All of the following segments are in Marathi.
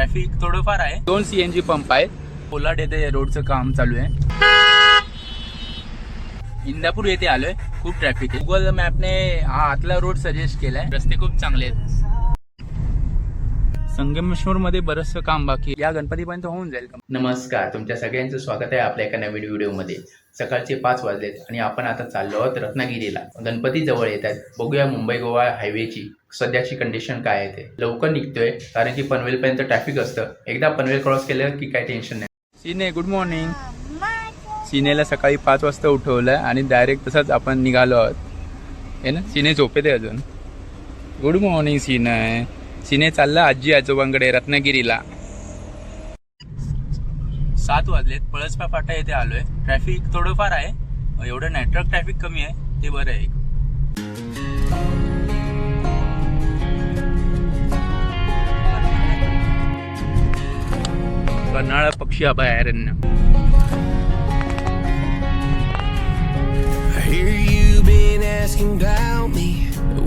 ट्रॅफिक थोडंफार आहे. 2 CNG पंप आहेत. कोलाड येथे रोडचं काम चालू आहे. इंदापूर येथे आलोय. खूप ट्रॅफिक आहे. गुगल मॅपने हा आतला रोड सजेस्ट केलाय. रस्ते खूप चांगले आहेत. संगमेश्वर मध्ये बरंचसं काम बाकी या गणपतीपर्यंत होऊन जाईल. नमस्कार, तुमच्या सगळ्यांचं स्वागत आहे आपल्या एका नवीन व्हिडिओमध्ये. सकाळचे 5 वाजलेत आणि आपण आता चाललो आहोत रत्नागिरीला. गणपती जवळ येत आहेत. बघूया मुंबई गोवा हायवेची सध्याची कंडिशन काय आहे ते. लवकर निघतोय कारण की पनवेलपर्यंत ट्रॅफिक असतं. एकदा पनवेल क्रॉस केलं की काय टेन्शन नाही. सीने गुड मॉर्निंग. सीनेला सकाळी 5 वाजता उठवलंय आणि डायरेक्ट तसंच आपण निघालो आहोत. हे ना, सीने झोपेत आहे अजून. गुड मॉर्निंग सीने. सीने चालला आजी आजोबांकडे रत्नागिरीला. 7 वाजलेत. पळसपा फाटा येथे आलोय. ट्रॅफिक थोडंफार आहे, एवढं नाही. ट्रक ट्रॅफिक कमी आहे, ते बरं आहे. कर्नाळा पक्षी अभयारण्य. Hear you been asking about me,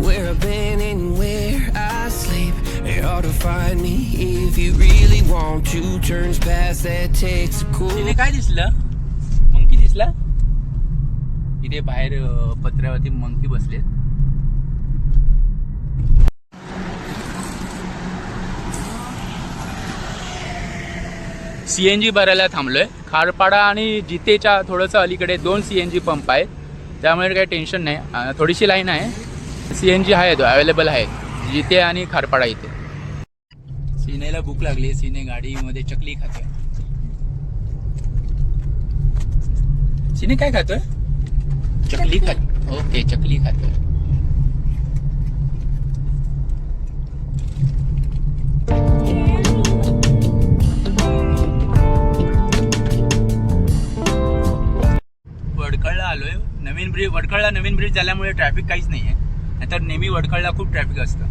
where I've been and where I sleep. It's hard to find me if you really want to. Turns past that takes a cool. तिने काय दिसलं? मंकी दिसला? इथे बाहेर पत्र्यावरती मंकी बसलेत. CNG भरायला थांबलोय. खारपाडा आणि जितेच्या थोडंसं अलीकडे 2 CNG पंप आहेत, त्यामुळे काही टेन्शन नाही. थोडीशी लाईन आहे. CNG आहे, अवेलेबल आहे जिते आणि खारपाडा इथे. सीनेला भूक लागली. सीने गाडीमध्ये चकली खाते. सीने काय खातोय? चकली खात. ओके, चकली खातोय. वडखळला आलोय. नवीन ब्रिज, वडखळला नवीन ब्रिज झाल्यामुळे ट्रॅफिक काहीच नाहीये. नाहीतर नेहमी वडखळला खूप ट्रॅफिक असतं.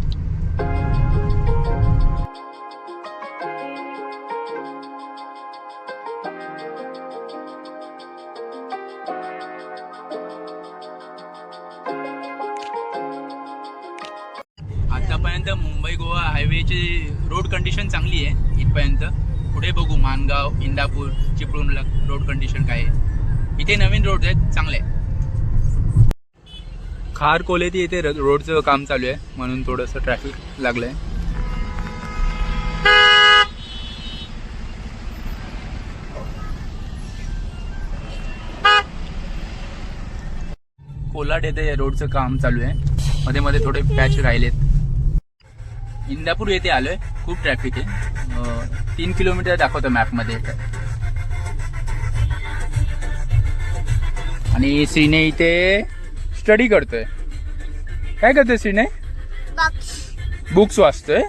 आतापर्यंत मुंबई गोवा हायवेची रोड कंडिशन चांगली आहे इथपर्यंत. पुढे बघू मानगाव, इंदापूर, चिपळूणला रोड कंडिशन काय आहे. इथे नवीन रोड आहेत, चांगले. खार कोलेती इथे रोडचं काम चालू आहे, म्हणून थोडंसं ट्रॅफिक लागलंय. कोलाड येथे रोडचं काम चालू आहे. मध्ये मध्ये थोडे पॅच राहिलेत. इंदापूर येथे आलोय. खूप ट्रॅफिक आहे. 3 किलोमीटर दाखवतो मॅपमध्ये. आणि सीने इथे स्टडी करतोय. काय करतोय सीने? बुक्स वाचतोय.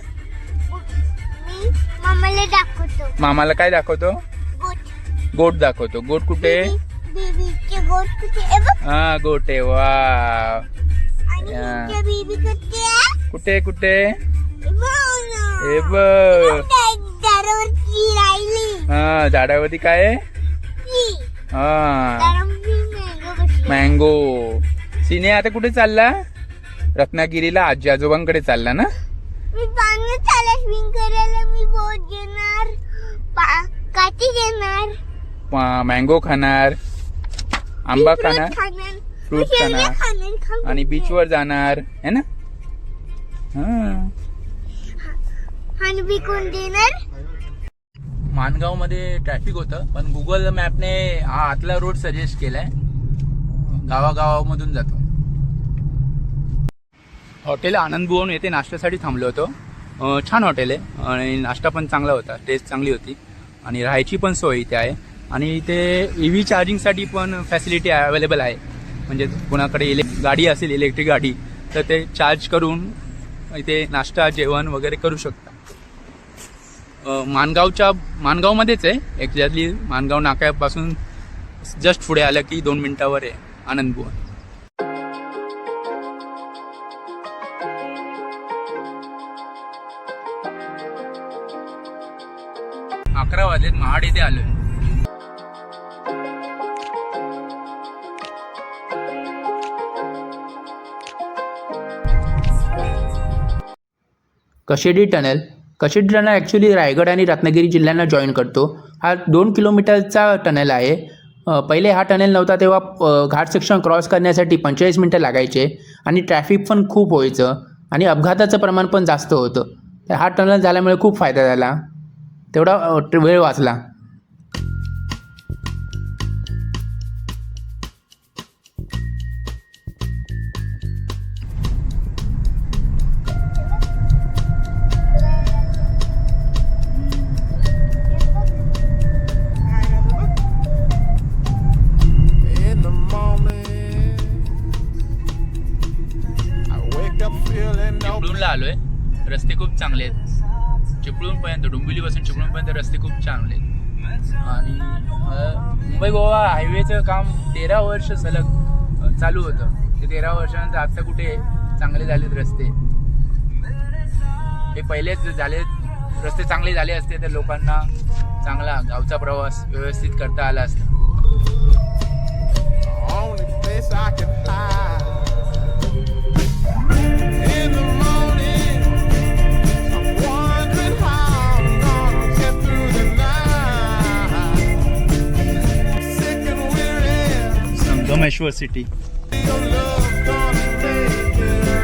मामाला दाखवतो. मामाला काय दाखवतो? गोट दाखवतो. गोट कुठे? बेबीचे गोट कुठे? हा, गोट आहे. वा. आणि बेबी कुठे? कुठे कुठे? हे बघ. झाडावरती राहिली. हा, झाडावरती काय आहे? हा, मँगो. सीने आता कुठे चालला? रत्नागिरीला आजी आजोबांकडे चालला ना? मी पाण्यात चालला स्विमिंग करायला. मी बोट घेणार, काठी घेणार, मँगो खाणार, आंबा खाणार, फ्रूट खाणार आणि बीचवर जाणार है ना. आणि बी कोण देणार? मानगाव मध्ये ट्रॅफिक होतं, पण गुगल मॅपने हा आतला रोड सजेस्ट केलाय. गावागावामधून जातो. हॉटेल आनंद भुवन येथे नाश्त्यासाठी थांबलो होतो. छान हॉटेल आहे आणि नाश्ता पण चांगला होता. टेस्ट चांगली होती आणि राहायची पण सोय इथे आहे. आणि इथे EV चार्जिंगसाठी पण फॅसिलिटी अवेलेबल आहे. म्हणजे कुणाकडे गाडी असेल, इलेक्ट्रिक गाडी, तर ते चार्ज करून इथे नाश्ता जेवण वगैरे करू शकता. मानगावमध्येच आहे एक्झॅक्टली. मानगाव नाक्यापासून जस्ट पुढे आलं की 2 मिनिटावर आहे आनंद भुवन. अकरा वाजलेत. महाड येथे आलोय. कशेडी टनेल कशिट टनल ॲक्च्युली रायगड आणि रत्नागिरी जिल्ह्यांना जॉईन करतो. हा 2 किलोमीटरचा टनल आहे. पहिले हा टनेल नव्हता तेव्हा घाट सेक्शन क्रॉस करण्यासाठी 45 मिनटं लागायचे आणि ट्रॅफिक पण खूप व्हायचं आणि अपघाताचं प्रमाण पण जास्त होतं. तर हा टनल झाल्यामुळे खूप फायदा झाला, तेवढा वेळ वाचला. In the morning, I wake up feeling no. चिपळूणला आलोय. रस्ते खूप चांगले आहेत. चिपळूणपर्यंत, डोंबिवलीपासून चिपळूणपर्यंत रस्ते खूप चांगले आहेत. आणि मुंबई गोवा हायवेचं काम 13 वर्ष सलग चालू होतं. ते 13 वर्षानंतर आता कुठे चांगले झालेत रस्ते. हे पहिलेच झाले रस्ते चांगले झाले असते तर लोकांना चांगला गावचा प्रवास व्यवस्थित करता आला असता. Only place I can hide. In the morning, I'm wondering how I'm gonna get through the night. Sick and weary, Sangameshwar city. your love gonna make it right.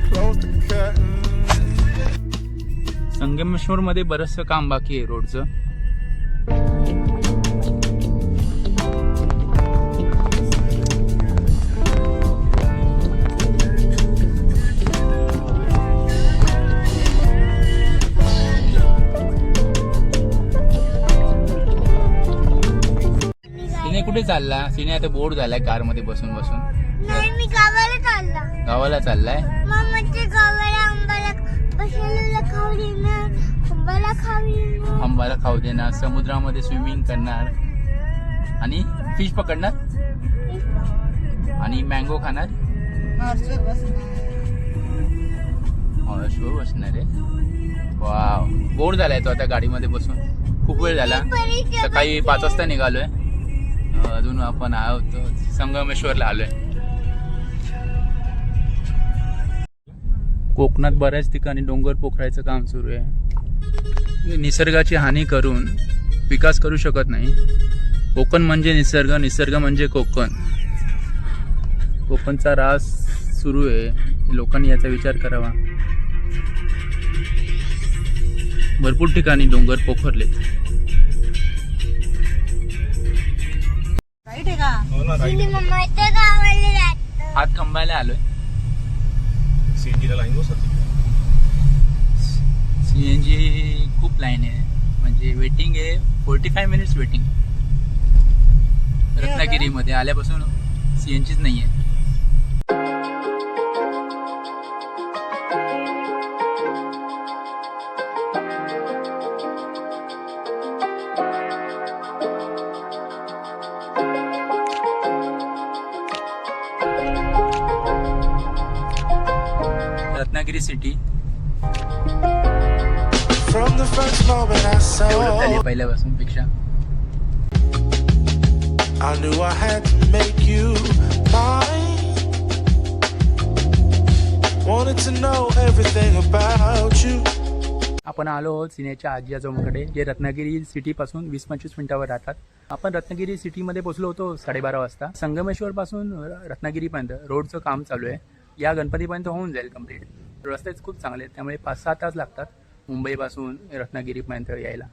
Close the curtain. संगमेश्वरमध्ये बरंचसं काम बाकी आहे रोडचं. सिने कुठे चालला? सिने आता बोर झालाय कारमध्ये बसून बसून. नाही, मी गावाला चालला. गावाला चाललाय. मामाच्या गावाला आंबाला बसायला खाऊ देणार, आंबाला खाऊ देणार. आंबाला खाऊ देणार, समुद्रामध्ये स्विमिंग करणार आणि फिश पकडणार आणि मँगो खाणार. हॉर्सवर बसणार आहे. वाव, बोर झालाय तो आता गाडीमध्ये बसून. खूप वेळ झाला. सकाळी 5 वाजता निघालोय. अजून आपण आहोत संगमेश्वरला आलोय. कोकणात बऱ्याच ठिकाणी डोंगर पोखरायचं काम सुरू आहे. निसर्गाची हानी करून विकास करू शकत नाही. कोकण म्हणजे निसर्ग, निसर्ग म्हणजे कोकण. कोकणचा रास सुरू आहे. लोकांनी याचा विचार करावा. भरपूर ठिकाणी डोंगर पोखरले. तिने मम्माच्या गावाला जातो. हात खंबायला आलोय. सीएनजी खूप लाईन आहे, म्हणजे वेटिंग आहे. 45 मिनिट्स वेटिंग. रत्नागिरीमध्ये आल्यापासून सीएनजीच नाही आहे. Ratnagiri city From the first moment I develop झाली saw, पहिल्यापासून पेक्षा. I knew I had to make you mine. Wanted to know everything about you. आपण आलो आहोत सिनेच्या आजी आजोबांकडे, जे रत्नागिरी सिटीपासून 20-25 मिनिटावर राहतात. आपण रत्नागिरी सिटीमध्ये पोहोचलो होतो 12:30 वाजता. संगमेश्वरपासून रत्नागिरीपर्यंत रोडचं काम चालू आहे. या गणपतीपर्यंत होऊन जाईल कंप्लीट. रस्तेच खूप चांगले आहेत, त्यामुळे 5-6 तास लागतात मुंबईपासून रत्नागिरीपर्यंत यायला.